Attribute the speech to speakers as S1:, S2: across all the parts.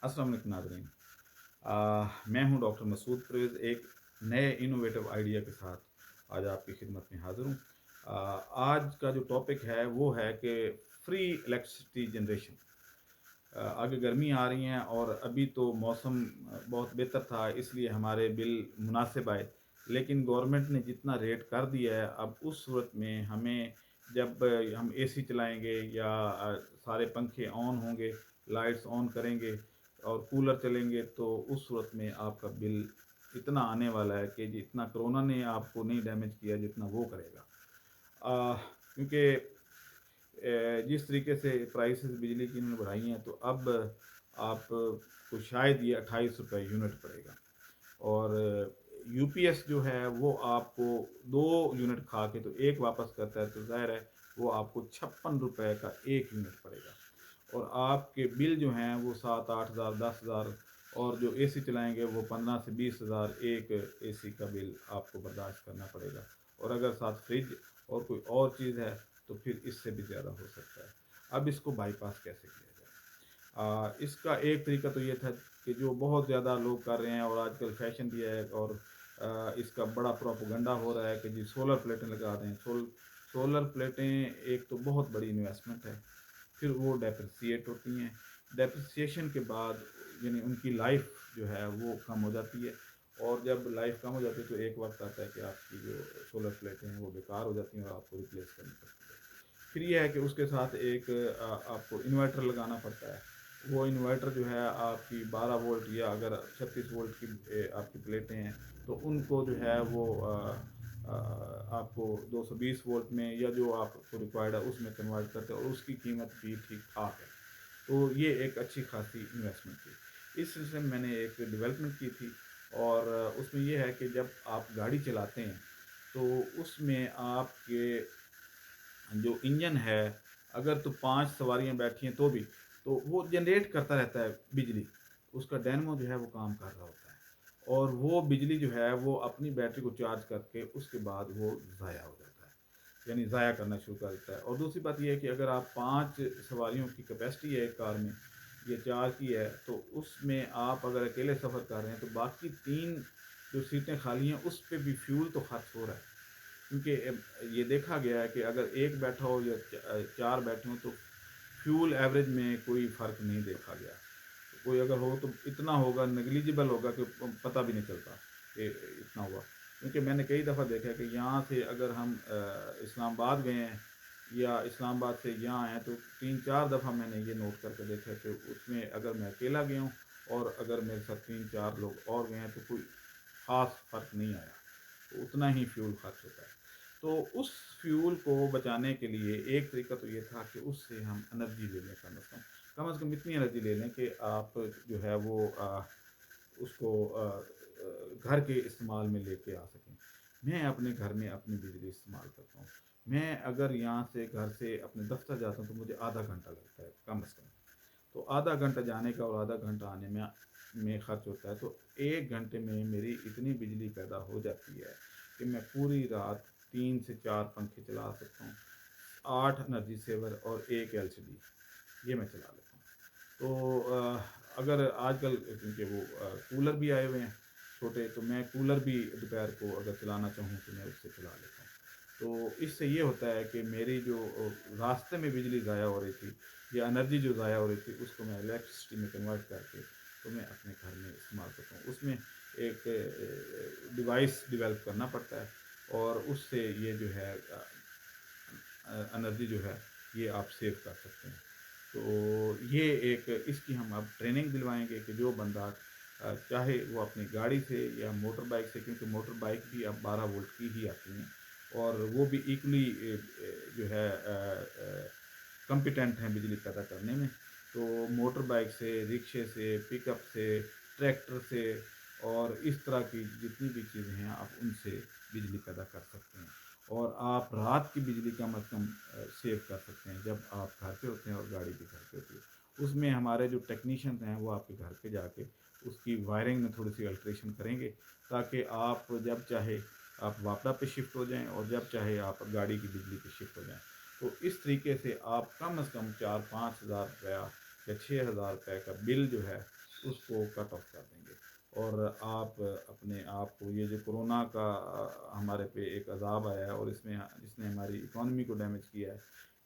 S1: अस्सलाम वालेकुम नाज़रीन। मैं हूं डॉक्टर मसूद परवेज़ एक नए इनोवेटिव आइडिया के साथ आज आपकी खिदमत में हाज़िर हूं। आज का जो टॉपिक है वो है कि फ्री इलेक्ट्रिसिटी जनरेशन। आगे गर्मी आ रही हैं और अभी तो मौसम बहुत बेहतर था, इसलिए हमारे बिल मुनासिब आए। लेकिन गवर्नमेंट ने जितना रेट कर दिया है, अब उस सूरत में हमें जब हम एसी चलाएँगे या सारे पंखे ऑन होंगे, लाइट्स ऑन करेंगे और कूलर चलेंगे, तो उस सूरत में आपका बिल इतना आने वाला है कि जितना कोरोना ने आपको नहीं डैमेज किया जितना वो करेगा। क्योंकि जिस तरीके से प्राइसेस बिजली की इन्होंने बढ़ाई हैं, तो अब आपको शायद ये ₹28 यूनिट पड़ेगा। और यूपीएस जो है वो आपको 2 यूनिट खा के तो 1 वापस करता है, तो ज़ाहिर है वो आपको ₹56 का 1 यूनिट पड़ेगा। और आपके बिल जो हैं वो 7-8 हज़ार, 10 हज़ार, और जो एसी चलाएँगे वो 15 से 20 हज़ार एक एसी का बिल आपको बर्दाश्त करना पड़ेगा। और अगर साथ फ्रिज और कोई और चीज़ है तो फिर इससे भी ज़्यादा हो सकता है। अब इसको बाईपास कैसे किया जाए? इसका एक तरीका तो ये था कि जो बहुत ज़्यादा लोग कर रहे हैं और आजकल फैशन भी है, और इसका बड़ा प्रोपेगेंडा हो रहा है कि जी सोलर प्लेटें लगा दें। सोलर प्लेटें एक तो बहुत बड़ी इन्वेस्टमेंट है, फिर वो डेप्रिसिएट होती हैं। डेप्रिसिएशन के बाद यानी उनकी लाइफ जो है वो कम हो जाती है, और जब लाइफ कम हो जाती है तो एक वक्त आता है कि आपकी जो सोलर प्लेटें हैं वो बेकार हो जाती हैं और आपको रिप्लेस करनी पड़ती है। फिर ये है कि उसके साथ एक आपको इन्वर्टर लगाना पड़ता है। वो इन्वर्टर जो है आपकी 12 वोल्ट या अगर 36 वोल्ट की आपकी प्लेटें हैं, तो उनको जो है वो आपको 220 वोल्ट में या जो आपको रिक्वायर्ड है उसमें कन्वर्ट करते हैं, और उसकी कीमत भी ठीक-ठाक है। तो ये एक अच्छी खासी इन्वेस्टमेंट थी। इस सिलसिले में मैंने एक डेवलपमेंट की थी, और उसमें ये है कि जब आप गाड़ी चलाते हैं, तो उसमें आपके जो इंजन है, अगर तो 5 सवारियाँ बैठी हैं तो भी, तो वो जनरेट करता रहता है बिजली। उसका डायनेमो जो है वो काम कर रहा होता है, और वो बिजली जो है वो अपनी बैटरी को चार्ज करके उसके बाद वो ज़ाया हो जाता है, यानी ज़ाया करना शुरू कर देता है। और दूसरी बात ये है कि अगर आप 5 सवारियों की कैपेसिटी है एक कार में, या 4 की है, तो उसमें आप अगर अकेले सफ़र कर रहे हैं, तो बाकी 3 जो सीटें खाली हैं उस पे भी फ्यूल तो खर्च हो रहा है। क्योंकि ये देखा गया है कि अगर एक बैठा हो या 4 बैठे हों, तो फ्यूल एवरेज में कोई फ़र्क नहीं देखा गया। कोई अगर हो तो इतना होगा, नेग्लिजिबल होगा कि पता भी नहीं चलता कि इतना हुआ। क्योंकि मैंने कई दफ़ा देखा है कि यहाँ से अगर हम इस्लामाबाद गए हैं या इस्लामाबाद से यहाँ आए हैं, तो 3-4 दफ़ा मैंने ये नोट करके देखा है कि उसमें अगर मैं अकेला गया हूँ और अगर मेरे साथ 3-4 लोग और गए हैं, तो कोई ख़ास फ़र्क नहीं आया। तो उतना ही फ्यूल खर्च होता है। तो उस फ्यूल को बचाने के लिए एक तरीका तो ये था कि उससे हम एनर्जी ले लें कम से कम। कम से कम इतनी एनर्जी ले लें कि आप जो है वो उसको घर के इस्तेमाल में लेके आ सकें। मैं अपने घर में अपनी बिजली इस्तेमाल करता हूँ। मैं अगर यहाँ से घर से अपने दफ़्तर जाता हूँ तो मुझे आधा घंटा लगता है कम से कम। तो आधा घंटा जाने का और आधा घंटा आने में खर्च होता है, तो 1 घंटे में मेरी इतनी बिजली पैदा हो जाती है कि मैं पूरी रात 3 से 4 पंखे चला सकता हूँ। 8 एनर्जी सेवर और 1 एलसीडी, ये मैं चला लेता हूँ। तो अगर आजकल क्योंकि वो कूलर भी आए हुए हैं छोटे, तो मैं कूलर भी दोपहर को अगर चलाना चाहूँ तो मैं उससे चला लेता हूँ। तो इससे ये होता है कि मेरी जो रास्ते में बिजली ज़ाया हो रही थी या एनर्जी जो ज़ाया हो रही थी, उसको मैं इलेक्ट्रिसिटी में कन्वर्ट करके तो मैं अपने घर में इस्तेमाल करता हूँ। उसमें एक डिवाइस डेवलप करना पड़ता है, और उससे ये जो है एनर्जी जो है ये आप सेव कर सकते हैं। तो ये एक इसकी हम अब ट्रेनिंग दिलवाएँगे कि जो बंदा चाहे वो अपनी गाड़ी से या मोटर बाइक से, क्योंकि मोटर बाइक भी अब 12 वोल्ट की ही आती हैं, और वो भी इक्वली जो है कॉम्पिटेंट हैं बिजली पैदा करने में। तो मोटर बाइक से, रिक्शे से, पिकअप से, ट्रैक्टर से, और इस तरह की जितनी भी चीज़ें हैं आप उनसे बिजली पैदा कर सकते हैं। और आप रात की बिजली कम से कम सेव कर सकते हैं जब आप घर पे होते हैं और गाड़ी भी घर पे होती है। उसमें हमारे जो टेक्नीशियंस हैं वो आपके घर पे जाके उसकी वायरिंग में थोड़ी-सी अल्टरेशन करेंगे, ताकि आप जब चाहे आप वापडा पे शिफ्ट हो जाएँ और जब चाहे आप गाड़ी की बिजली पे शिफ्ट हो जाएँ। तो इस तरीके से आप कम से कम 4-5 हज़ार रुपया या 6 हज़ार रुपए का बिल जो है उसको कट ऑफ कर देंगे। और आप अपने आप को, ये जो कोरोना का हमारे पे एक अज़ाब आया है और इसमें जिसने हमारी इकॉनमी को डैमेज किया है,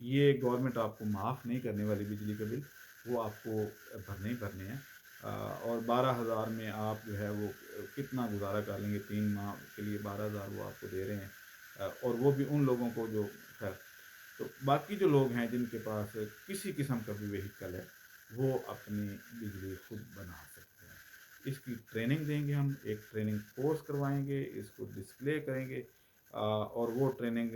S1: ये गवर्नमेंट आपको माफ़ नहीं करने वाली बिजली के बिल, वो आपको भरने ही भरने हैं। और 12,000 में आप जो है वो कितना गुज़ारा कर लेंगे, 3 माह के लिए 12,000 वो आपको दे रहे हैं। और वो भी उन लोगों को जो खैर, तो बाकी जो लोग हैं जिनके पास किसी किस्म का भी व्हीकल है, वो अपनी बिजली खुद बना सकते हैं। इसकी ट्रेनिंग देंगे हम, एक ट्रेनिंग कोर्स करवाएंगे, इसको डिस्प्ले करेंगे। और वो ट्रेनिंग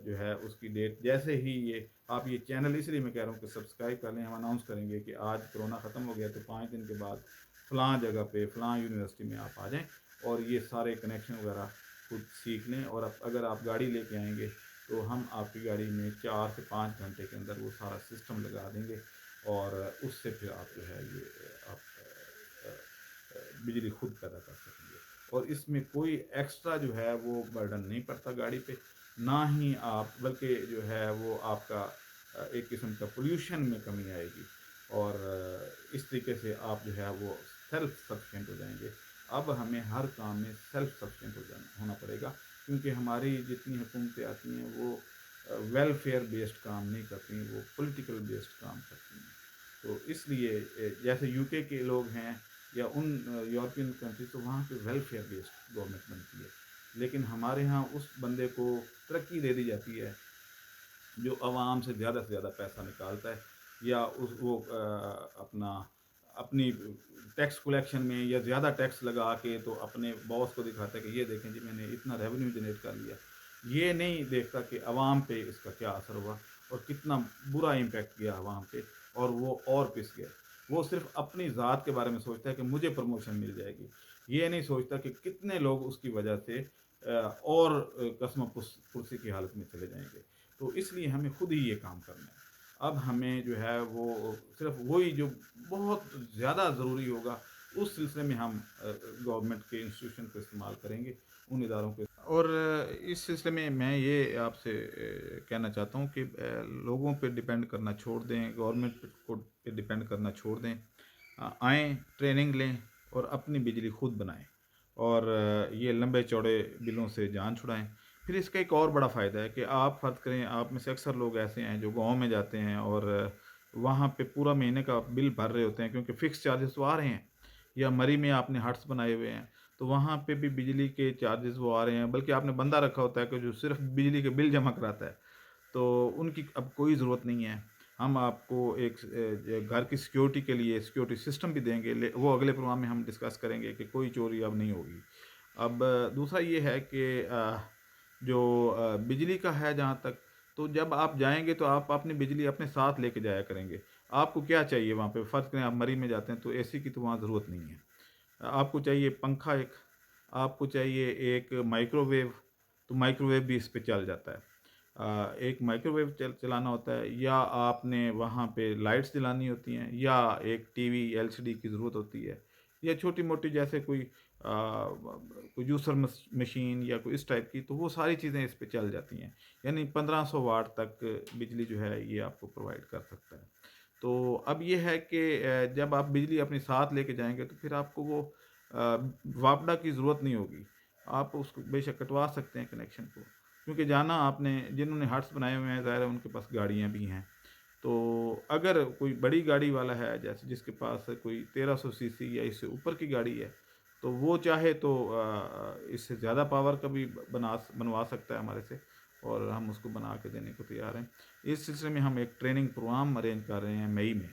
S1: जो है उसकी डेट जैसे ही ये आप ये चैनल, इसलिए मैं कह रहा हूँ कि सब्सक्राइब कर लें, हम अनाउंस करेंगे कि आज कोरोना ख़त्म हो गया तो 5 दिन के बाद फ़लाँ जगह पे फ़लाँ यूनिवर्सिटी में आप आ जाएं और ये सारे कनेक्शन वगैरह खुद सीख लें। और अगर आप गाड़ी लेके आएंगे तो हम आपकी गाड़ी में 4 से 5 घंटे के अंदर वो सारा सिस्टम लगा देंगे और उससे फिर आप जो है ये आप बिजली खुद पैदा कर सकेंगे। और इसमें कोई एक्स्ट्रा जो है वो बर्डन नहीं पड़ता गाड़ी पे, ना ही आप, बल्कि जो है वो आपका एक किस्म का पोल्यूशन में कमी आएगी। और इस तरीके से आप जो है वो सेल्फ सफिशेंट हो जाएंगे। अब हमें हर काम में सेल्फ सफिशेंट होना पड़ेगा, क्योंकि हमारी जितनी हुकूमतें आती हैं वो वेलफेयर बेस्ड काम नहीं करती, वो पॉलिटिकल बेस्ड काम करती हैं। तो इसलिए जैसे यूके के लोग हैं या उन यूरोपियन कंट्री, तो वहाँ पे वेलफेयर बेस्ड गवर्नमेंट बनती है। लेकिन हमारे यहाँ उस बंदे को तरक्की दे दी जाती है जो आवाम से ज़्यादा पैसा निकालता है, या उस वो अपना अपनी टैक्स कलेक्शन में या ज़्यादा टैक्स लगा के तो अपने बॉस को दिखाता है कि ये देखें जी मैंने इतना रेवेन्यू जनरेट कर लिया। ये नहीं देखता कि आवाम पे इसका क्या असर हुआ और कितना बुरा इम्पैक्ट गया आवाम पे, और वो और पिस गया। वो सिर्फ अपनी ज़ात के बारे में सोचता है कि मुझे प्रमोशन मिल जाएगी। ये नहीं सोचता कि कितने लोग उसकी वजह से और कसम कुर्सी की हालत में चले जाएंगे। तो इसलिए हमें खुद ही ये काम करना है। अब हमें जो है वो सिर्फ वही जो बहुत ज़्यादा ज़रूरी होगा, उस सिलसिले में हम गवर्नमेंट के इंस्टीट्यूशन को इस्तेमाल करेंगे, उन इदारों को। और इस सिलसिले में मैं ये आपसे कहना चाहता हूँ कि लोगों पे डिपेंड करना छोड़ दें, गवर्नमेंट पे डिपेंड करना छोड़ दें। आएँ, ट्रेनिंग लें और अपनी बिजली खुद बनाएँ और ये लंबे चौड़े बिलों से जान छुड़ाएँ। फिर इसका एक और बड़ा फ़ायदा है कि आप फ़र्ज़ करें, आप में से अक्सर लोग ऐसे हैं जो गाँव में जाते हैं और वहाँ पे पूरा महीने का बिल भर रहे होते हैं, क्योंकि फ़िक्स चार्जेस तो आ रहे हैं। या मरी में आपने हट्स बनाए हुए हैं, तो वहाँ पे भी बिजली के चार्जेस वो आ रहे हैं, बल्कि आपने बंदा रखा होता है कि जो सिर्फ़ बिजली के बिल जमा कराता है। तो उनकी अब कोई ज़रूरत नहीं है। हम आपको एक घर की सिक्योरिटी के लिए सिक्योरिटी सिस्टम भी देंगे, वो अगले प्रोग्राम में हम डिस्कस करेंगे कि कोई चोरी अब नहीं होगी। अब दूसरा ये है कि जो बिजली का है जहाँ तक, तो जब आप जाएँगे तो आप अपनी बिजली अपने साथ लेके जाया करेंगे। आपको क्या चाहिए वहाँ पे? फ़र्ज़ करें आप मरी में जाते हैं तो एसी की तो वहाँ ज़रूरत नहीं है। आपको चाहिए पंखा एक, आपको चाहिए एक माइक्रोवेव, तो माइक्रोवेव भी इस पे चल जाता है। एक माइक्रोवेव चलाना होता है, या आपने वहाँ पे लाइट्स जलानी होती हैं, या एक टीवी एलसीडी की ज़रूरत होती है, या छोटी-मोटी जैसे कोई जूसर मशीन या कोई इस टाइप की, तो वो सारी चीज़ें इस पे चल जाती हैं। यानी 1500 वाट तक बिजली जो है ये आपको प्रोवाइड कर सकता है। तो अब ये है कि जब आप बिजली अपने साथ लेके जाएँगे तो फिर आपको वो वापडा की ज़रूरत नहीं होगी। आप उसको बेशक कटवा सकते हैं कनेक्शन को, क्योंकि जाना आपने, जिन्होंने हट्स बनाए हुए हैं ज़ाहिर है उनके पास गाड़ियाँ भी हैं। तो अगर कोई बड़ी गाड़ी वाला है, जैसे जिसके पास कोई 1300 सीसी या इससे ऊपर की गाड़ी है, तो वो चाहे तो इससे ज़्यादा पावर का भी बनवा सकता है हमारे से, और हम उसको बना के देने को तैयार हैं। इस सिलसिले में हम एक ट्रेनिंग प्रोग्राम अरेंज कर रहे हैं मई में,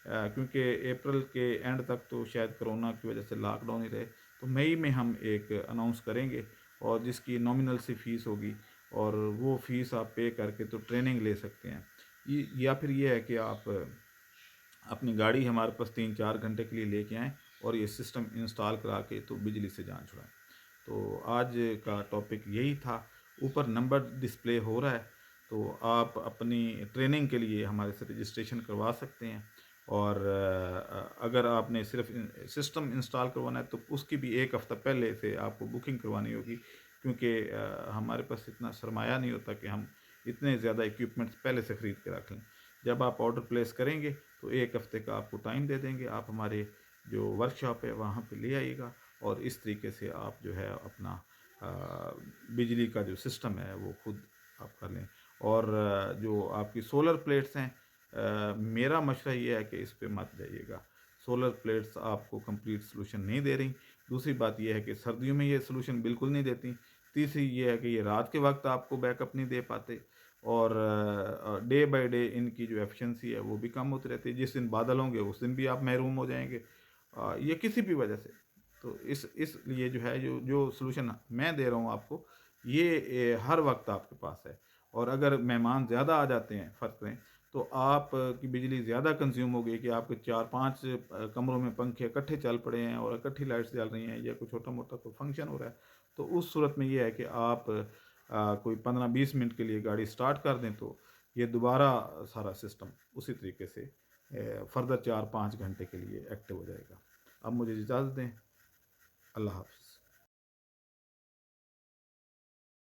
S1: क्योंकि अप्रैल के एंड तक तो शायद कोरोना की वजह से लॉकडाउन ही रहे, तो मई में हम एक अनाउंस करेंगे और जिसकी नॉमिनल सी फ़ीस होगी, और वो फ़ीस आप पे करके तो ट्रेनिंग ले सकते हैं। या फिर ये है कि आप अपनी गाड़ी हमारे पास 3-4 घंटे के लिए लेके आएँ और ये सिस्टम इंस्टॉल करा के तो बिजली से जान छुड़ाएँ। तो आज का टॉपिक यही था। ऊपर नंबर डिस्प्ले हो रहा है, तो आप अपनी ट्रेनिंग के लिए हमारे से रजिस्ट्रेशन करवा सकते हैं। और अगर आपने सिर्फ सिस्टम इंस्टॉल करवाना है तो उसकी भी 1 हफ़्ता पहले से आपको बुकिंग करवानी होगी, क्योंकि हमारे पास इतना सरमाया नहीं होता कि हम इतने ज़्यादा इक्विपमेंट्स पहले से ख़रीद के रख लें। जब आप ऑर्डर प्लेस करेंगे तो 1 हफ़्ते का आपको टाइम दे देंगे, आप हमारे जो वर्कशॉप है वहाँ पे ले आइएगा, और इस तरीके से आप जो है अपना अ, बिजली का जो सिस्टम है वो खुद आप कर लें। और जो आपकी सोलर प्लेट्स हैं, मेरा मशवरा ये है कि इस पे मत जाइएगा। सोलर प्लेट्स आपको कंप्लीट सॉल्यूशन नहीं दे रही। दूसरी बात ये है कि सर्दियों में ये सॉल्यूशन बिल्कुल नहीं देती। तीसरी ये है कि ये रात के वक्त आपको बैकअप नहीं दे पाते, और डे बाय डे इनकी जो एफिशिएंसी है वो भी कम होती रहती है। जिस दिन बादल होंगे उस दिन भी आप महरूम हो जाएंगे, ये किसी भी वजह से। तो इसलिए जो है, जो सॉल्यूशन मैं दे रहा हूँ आपको, ये हर वक्त आपके पास है। और अगर मेहमान ज़्यादा आ जाते हैं फ़र्ज़ करें, तो आप की बिजली ज़्यादा कंज्यूम हो गई कि आपके 4-5 कमरों में पंखे इकट्ठे चल पड़े हैं और इकट्ठी लाइट्स जल रही हैं, या कोई छोटा-मोटा कोई फंक्शन हो रहा है, तो उस सूरत में ये है कि आप कोई 15-20 मिनट के लिए गाड़ी स्टार्ट कर दें, तो ये दोबारा सारा सिस्टम उसी तरीके से फ़र्दर 4-5 घंटे के लिए एक्टिव हो जाएगा। अब मुझे इजाज़त दें। अल्लाह हाफ़िज़।